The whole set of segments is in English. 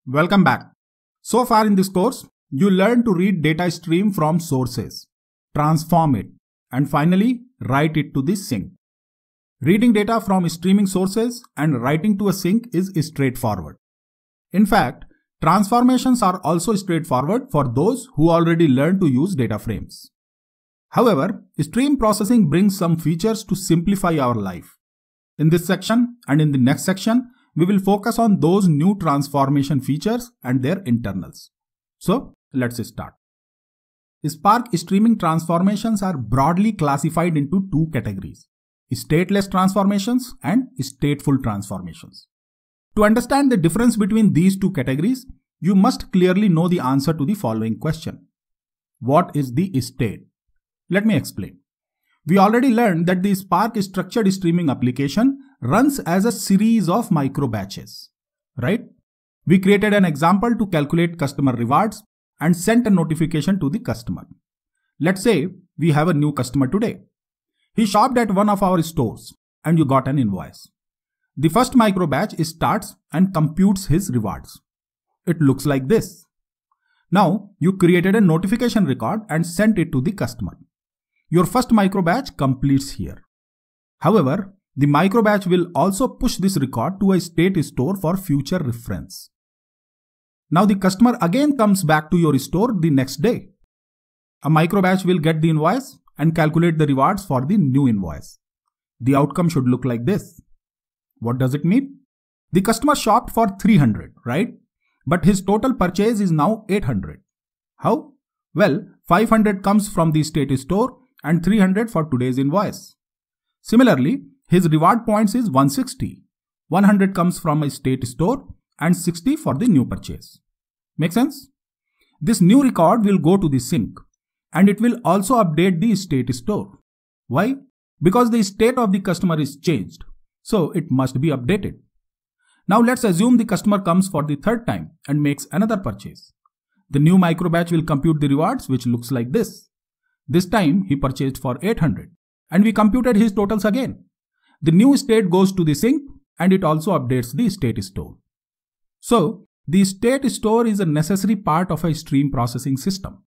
Welcome back. So far in this course, you learned to read data stream from sources, transform it, and finally write it to the sink. Reading data from streaming sources and writing to a sink is straightforward. In fact, transformations are also straightforward for those who already learned to use data frames. However, stream processing brings some features to simplify our life. In this section and in the next section, we will focus on those new transformation features and their internals. So, let's start. Spark streaming transformations are broadly classified into two categories: stateless transformations and stateful transformations. To understand the difference between these two categories, you must clearly know the answer to the following question. What is the state? Let me explain. We already learned that the Spark structured streaming application runs as a series of micro batches, right? We created an example to calculate customer rewards and sent a notification to the customer. Let's say we have a new customer today. He shopped at one of our stores and you got an invoice. The first micro batch starts and computes his rewards. It looks like this. Now you created a notification record and sent it to the customer. Your first micro batch completes here. However, the micro batch will also push this record to a state store for future reference. Now the customer again comes back to your store the next day. A micro batch will get the invoice and calculate the rewards for the new invoice. The outcome should look like this. What does it mean? The customer shopped for 300, right? But his total purchase is now 800. How? Well, 500 comes from the state store and 300 for today's invoice. Similarly, his reward points is 160. 100 comes from a state store and 60 for the new purchase. Make sense? This new record will go to the sink and it will also update the state store. Why? Because the state of the customer is changed, so it must be updated. Now let's assume the customer comes for the third time and makes another purchase. The new micro batch will compute the rewards, which looks like this. This time he purchased for 800 and we computed his totals again. The new state goes to the sink and it also updates the state store. So the state store is a necessary part of a stream processing system.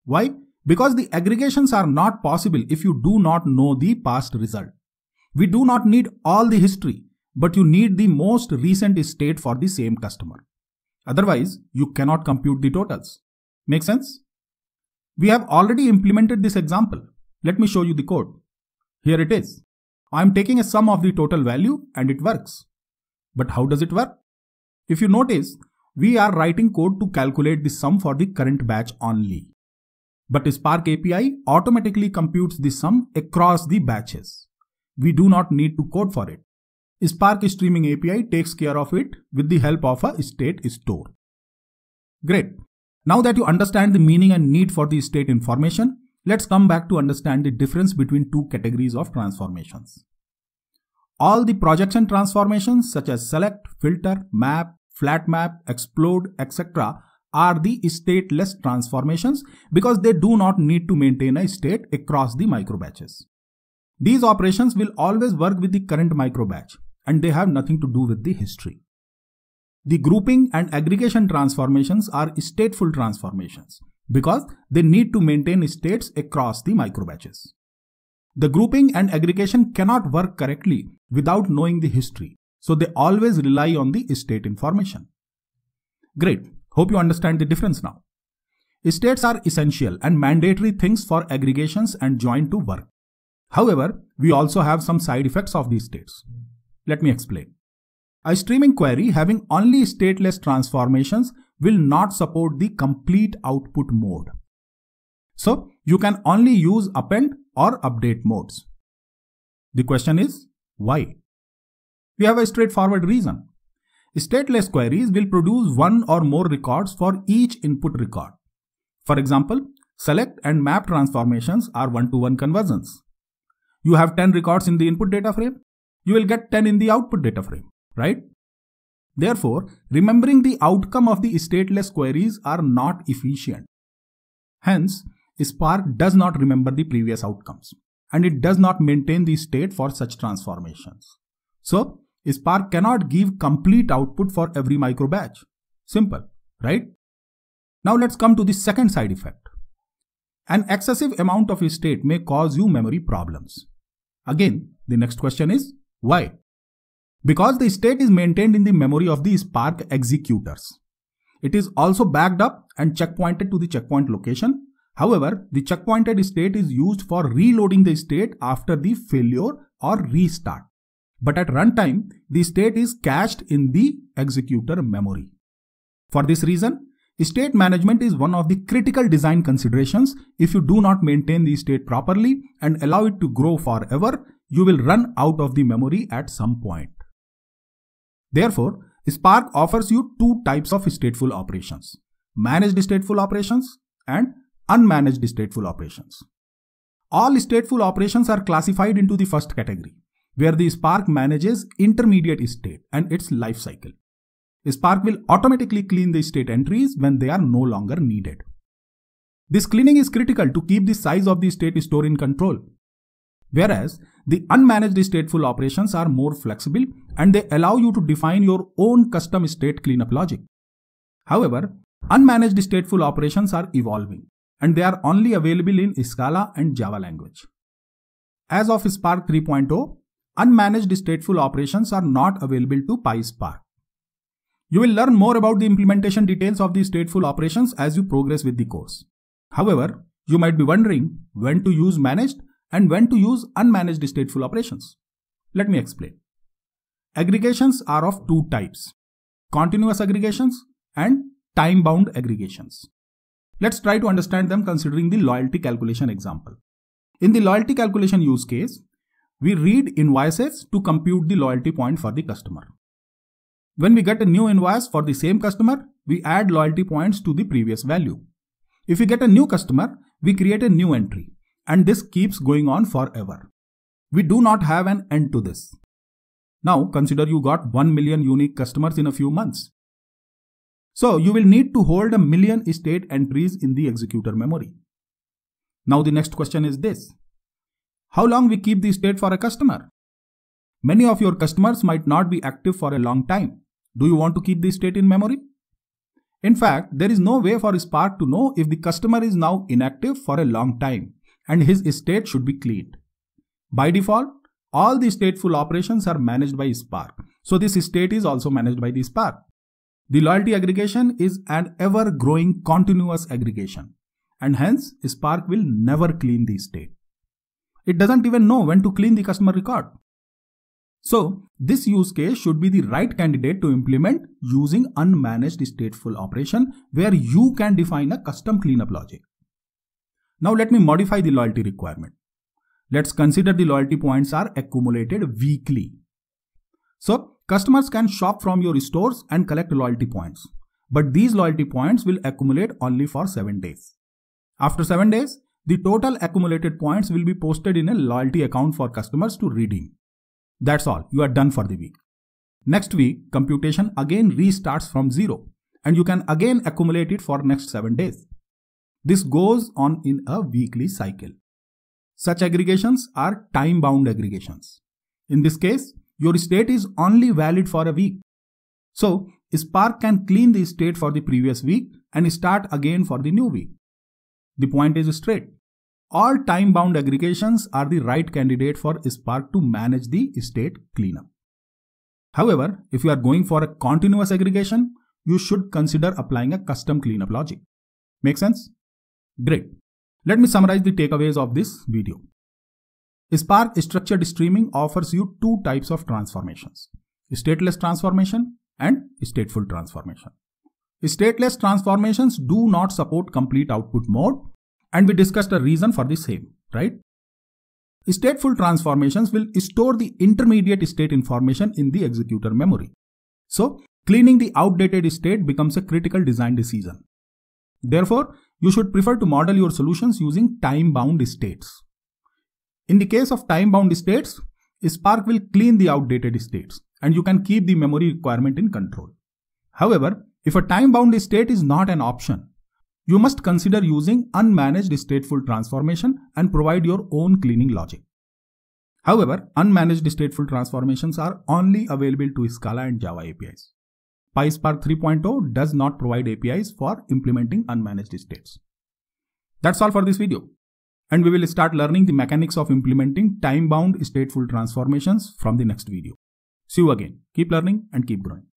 Why? Because the aggregations are not possible if you do not know the past result. We do not need all the history, but you need the most recent state for the same customer. Otherwise, you cannot compute the totals. Make sense? We have already implemented this example. Let me show you the code. Here it is. I am taking a sum of the total value and it works. But how does it work? If you notice, we are writing code to calculate the sum for the current batch only. But Spark API automatically computes the sum across the batches. We do not need to code for it. Spark Streaming API takes care of it with the help of a state store. Great. Now that you understand the meaning and need for the state information, let's come back to understand the difference between two categories of transformations. All the projection transformations such as select, filter, map, flat map, explode, etc. are the stateless transformations because they do not need to maintain a state across the micro batches. These operations will always work with the current micro batch and they have nothing to do with the history. The grouping and aggregation transformations are stateful transformations because they need to maintain states across the micro batches. The grouping and aggregation cannot work correctly without knowing the history, so they always rely on the state information. Great. Hope you understand the difference now. States are essential and mandatory things for aggregations and join to work. However, we also have some side effects of these states. Let me explain. A streaming query having only stateless transformations will not support the complete output mode. So, you can only use append or update modes. The question is, why? We have a straightforward reason. Stateless queries will produce one or more records for each input record. For example, select and map transformations are one-to-one conversions. You have 10 records in the input data frame. You will get 10 in the output data frame, right? Therefore, remembering the outcome of the stateless queries are not efficient. Hence, Spark does not remember the previous outcomes and it does not maintain the state for such transformations. So, Spark cannot give complete output for every micro batch. Simple, right? Now let's come to the second side effect. An excessive amount of state may cause you memory problems. Again, the next question is why? Because the state is maintained in the memory of the Spark executors. It is also backed up and checkpointed to the checkpoint location. However, the checkpointed state is used for reloading the state after the failure or restart. But at runtime, the state is cached in the executor memory. For this reason, state management is one of the critical design considerations. If you do not maintain the state properly and allow it to grow forever, you will run out of the memory at some point. Therefore, Spark offers you two types of stateful operations: managed stateful operations and unmanaged stateful operations. All stateful operations are classified into the first category, where the Spark manages intermediate state and its life cycle. Spark will automatically clean the state entries when they are no longer needed. This cleaning is critical to keep the size of the state store in control. Whereas the unmanaged stateful operations are more flexible and they allow you to define your own custom state cleanup logic. However, unmanaged stateful operations are evolving and they are only available in Scala and Java language. As of Spark 3.0, unmanaged stateful operations are not available to PySpark. You will learn more about the implementation details of the stateful operations as you progress with the course. However, you might be wondering when to use managed and when to use unmanaged stateful operations. Let me explain. Aggregations are of two types: continuous aggregations and time-bound aggregations. Let's try to understand them considering the loyalty calculation example. In the loyalty calculation use case, we read invoices to compute the loyalty point for the customer. When we get a new invoice for the same customer, we add loyalty points to the previous value. If we get a new customer, we create a new entry, and this keeps going on forever. We do not have an end to this. Now consider you got 1 million unique customers in a few months. So you will need to hold 1 million state entries in the executor memory. Now the next question is this: how long we keep the state for a customer? Many of your customers might not be active for a long time. Do you want to keep the state in memory? In fact, there is no way for Spark to know if the customer is now inactive for a long time and his state should be cleaned. By default, all the stateful operations are managed by Spark. So this state is also managed by the Spark. The loyalty aggregation is an ever-growing continuous aggregation, and hence Spark will never clean the state. It doesn't even know when to clean the customer record. So this use case should be the right candidate to implement using unmanaged stateful operation, where you can define a custom cleanup logic. Now let me modify the loyalty requirement. Let's consider the loyalty points are accumulated weekly. So customers can shop from your stores and collect loyalty points, but these loyalty points will accumulate only for 7 days. After 7 days, the total accumulated points will be posted in a loyalty account for customers to redeem. That's all, you are done for the week. Next week, computation again restarts from 0 and you can again accumulate it for next 7 days. This goes on in a weekly cycle. Such aggregations are time-bound aggregations. In this case, your state is only valid for a week. So, Spark can clean the state for the previous week and start again for the new week. The point is straight. All time-bound aggregations are the right candidate for Spark to manage the state cleanup. However, if you are going for a continuous aggregation, you should consider applying a custom cleanup logic. Make sense? Great. Let me summarize the takeaways of this video. Spark Structured Streaming offers you two types of transformations: stateless transformation and stateful transformation. Stateless transformations do not support complete output mode, and we discussed a reason for the same, right? Stateful transformations will store the intermediate state information in the executor memory. So, cleaning the outdated state becomes a critical design decision. Therefore, you should prefer to model your solutions using time-bound states. In the case of time-bound states, Spark will clean the outdated states and you can keep the memory requirement in control. However, if a time-bound state is not an option, you must consider using unmanaged stateful transformation and provide your own cleaning logic. However, unmanaged stateful transformations are only available to Scala and Java APIs. PySpark 3.0 does not provide APIs for implementing unmanaged states. That's all for this video. And we will start learning the mechanics of implementing time-bound stateful transformations from the next video. See you again. Keep learning and keep growing.